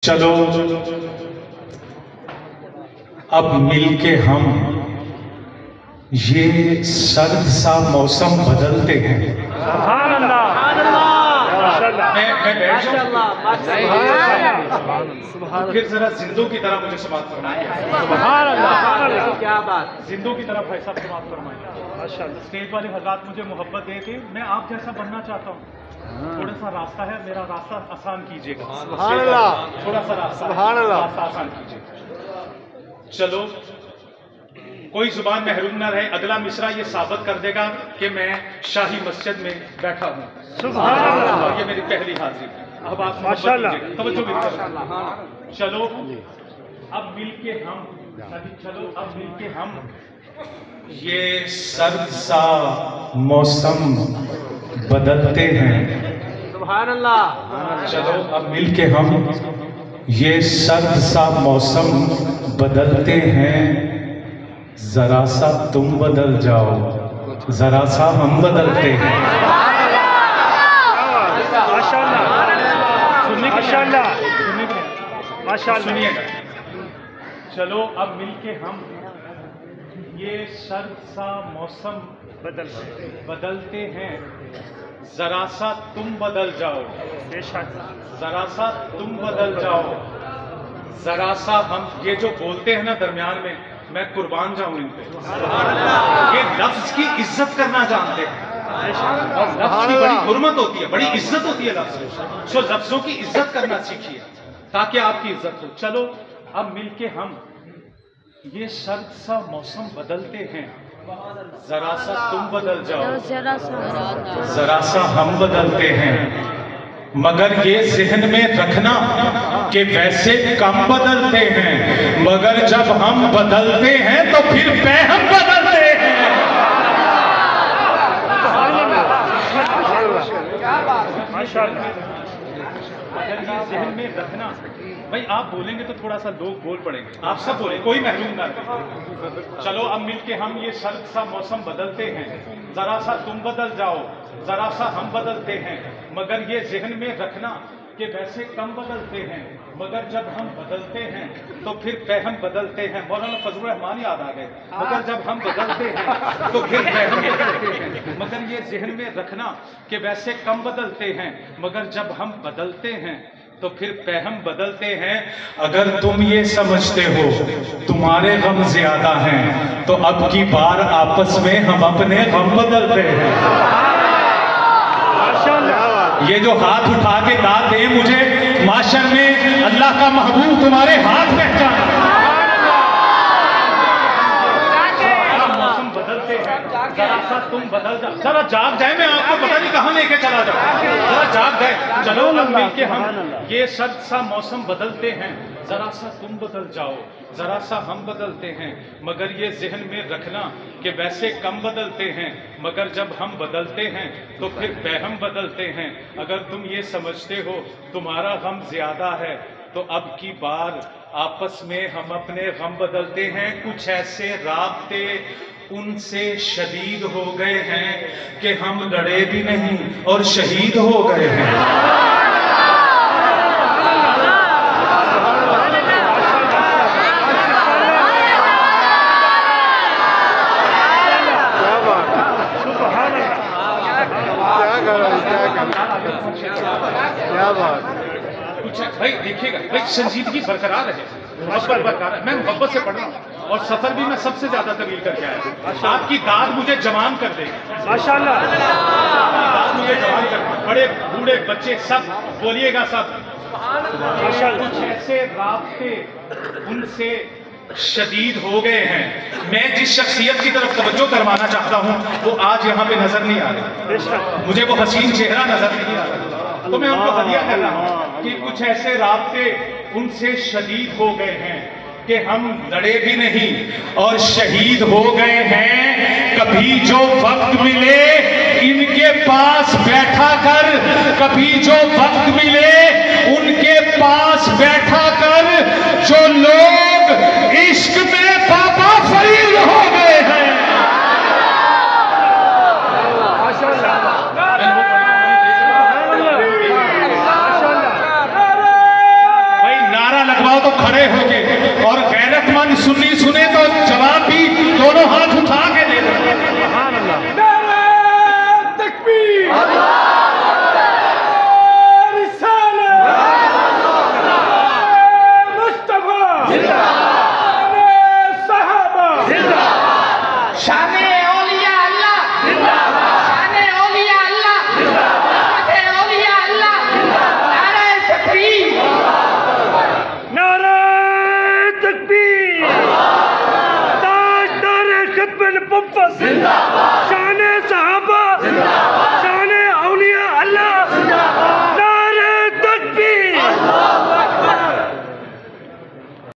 चलो अब मिलके हम ये सर्द सा मौसम बदलते हैं। फिर जरा जिंदों की तरह मुझे समाप्त फरमाइए। क्या बात, जिंदों की तरह भाई साहब समाप्त फरमाइए। स्टेज वाले हजरात मुझे मोहब्बत दे के मैं आप जैसा बनना चाहता हूँ। थोड़ा सा रास्ता है, मेरा रास्ता आसान कीजिएगा। थोड़ा सा रास्ता आसान कीजिएगा। चलो कोई जुबान महरूम ना रहे। अगला मिसरा ये साबित कर देगा कि मैं शाही मस्जिद में बैठा हूँ। ये मेरी पहली हाजिरी। अब आप तवज्जो कीजिए। चलो अब मिलके हम ये सर्द सा मौसम बदलते हैं। सुभान अल्लाह। चलो अब मिलके हम ये सर्द सा मौसम बदलते हैं। जरा सा तुम बदल जाओ, जरा सा हम बदलते हैं। सुनिएगा। चलो अब मिलके हम ये सर्द सा मौसम बदलते हैं। जरा सा तुम बदल जाओ, जरा सा तुम बदल जाओ, जरा सा हम। ये जो बोलते हैं ना दरमियान में, मैं कुर्बान जाऊं इन पे। ये लफ्ज की इज्जत करना जानते हैं और लफ्ज की बड़ी हुर्मत होती है, बड़ी इज्जत होती है लफ्ज। सो लफ्जों की इज्जत करना सीखिए ताकि आपकी इज्जत हो। चलो अब मिलके हम ये सर्द सा मौसम बदलते हैं। जरा सा तुम बदल जाओ, जरा सा हम बदलते हैं। मगर ये जहन में रखना कि वैसे कम बदलते हैं, मगर जब हम बदलते हैं तो फिर हम बदलते हैं। अगर ये जहन में रखना, भाई आप बोलेंगे तो थोड़ा सा लोग बोल पड़ेंगे, आप सब बोले, कोई महरूम ना रहे। चलो अब मिलके हम ये सर्द सा मौसम बदलते हैं। जरा सा तुम बदल जाओ, जरा सा हम बदलते हैं। मगर ये जहन में रखना कि वैसे कम बदलते हैं, मगर जब हम बदलते हैं तो फिर हम बदलते हैं। मौलाना फजलुर रहमान याद आ गए। मगर जब हम बदलते हैं तो फिर हम बदलते हैं। मगर ये जहन में रखना कि वैसे कम बदलते हैं, मगर जब हम बदलते हैं तो फिर हम बदलते हैं। अगर तुम ये समझते हो तुम्हारे गम ज्यादा हैं तो अब की बार आपस में हम अपने गम बदलते हैं। ये जो हाथ उठा के दाद दे मुझे माशर में, अल्लाह का महबूब तुम्हारे हाथ पहचाना। मौसम बदलते हैं, जरा सा तुम बदल जाओ, जरा जाग जाए। मैं आपको पता नहीं कहां लेके चला जाऊं, जरा जाग जाए। चलो अब मिलके हम ये सर्द सा मौसम बदलते हैं। जरा सा तुम बदल जाओ, जरा सा हम बदलते हैं। मगर ये जहन में रखना कि वैसे कम बदलते हैं, मगर जब हम बदलते हैं तो फिर हम बदलते हैं। अगर तुम ये समझते हो तुम्हारा गम ज्यादा है तो अब की बार आपस में हम अपने गम बदलते हैं। कुछ ऐसे राब्ते उनसे शदीद हो गए हैं कि हम लड़े भी नहीं और शहीद हो गए हैं। भाई देखिएगा, भाई संजीदगी बरकरार है, बरकरार है। मैं मोहब्बत से पढ़ रहा हूँ और सफर भी मैं सबसे ज्यादा तवील करके आया हूँ। आपकी दाद मुझे जवान कर देगी माशाल्लाह। दाद मुझे जवान कर, बड़े बूढ़े बच्चे सब बोलिएगा सब। कुछ ऐसे राब्ते उनसे शदीद हो गए हैं। मैं जिस शख्सियत की तरफ तवज्जो करवाना चाहता हूँ वो आज यहाँ पे नजर नहीं आ रही। मुझे वो हसीन चेहरा नजर नहीं आ रहा, तो मैं उनको हदिया कर रहा हूँ कि कुछ ऐसे राब्ते उनसे शदीद हो गए हैं कि हम लड़े भी नहीं और शहीद हो गए हैं। कभी जो वक्त मिले इनके पास बैठा कर, कभी जो वक्त मिले उनके पास बैठा कर, जो लोग इश्क में बाबा फरीद हो गए हैं। खड़े होके और गैरतमंद सुन्नी सुने तो